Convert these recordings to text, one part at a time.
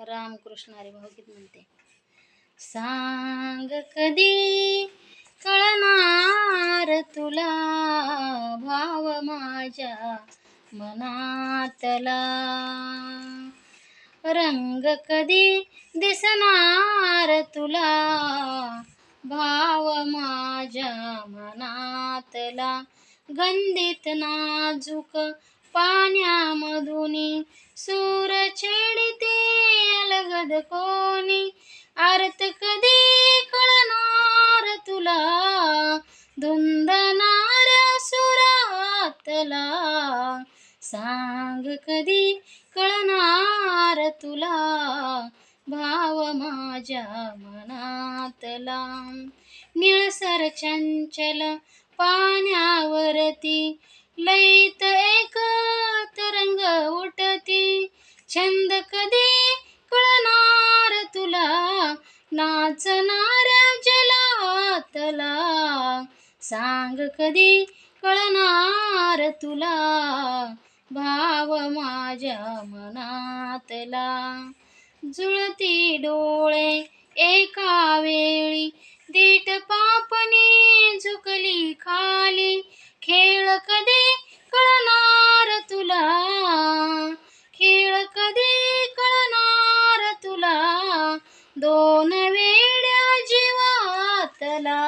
रामकृष्ण हरी भावगीत म्हणते. सांग कधी कळणार तुला भाव माझ्या मनातला, रंग कधी दिसणार तुला भाव माझ्या मनातला, गंधित नाजूक पाण्यामधुनी सूर छेडिते अलगद कोणी, अर्थ कधी कळणार तुला धुंदणाऱ्या सुरातला, सांग कधी कळणार तुला भाव माझ्या मनातला, निळसर चंचल पाण्यावरती लईत एक तरंग उठती, छंद कधी कळणार तुला नाचणाऱ्या जलातला, सांग कधी कळणार तुला भाव माझ्या मनातला, जुळती डोळे एका वेळी दीट पापणी झुकली खाली, खेळ कधी कळणार तुला, खेळ कधी कळणार तुला दोन वेड्या जीवातला,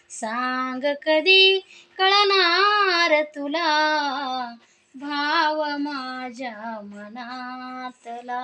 सांग कधी कळणार तुला भाव माझ्या मनातला.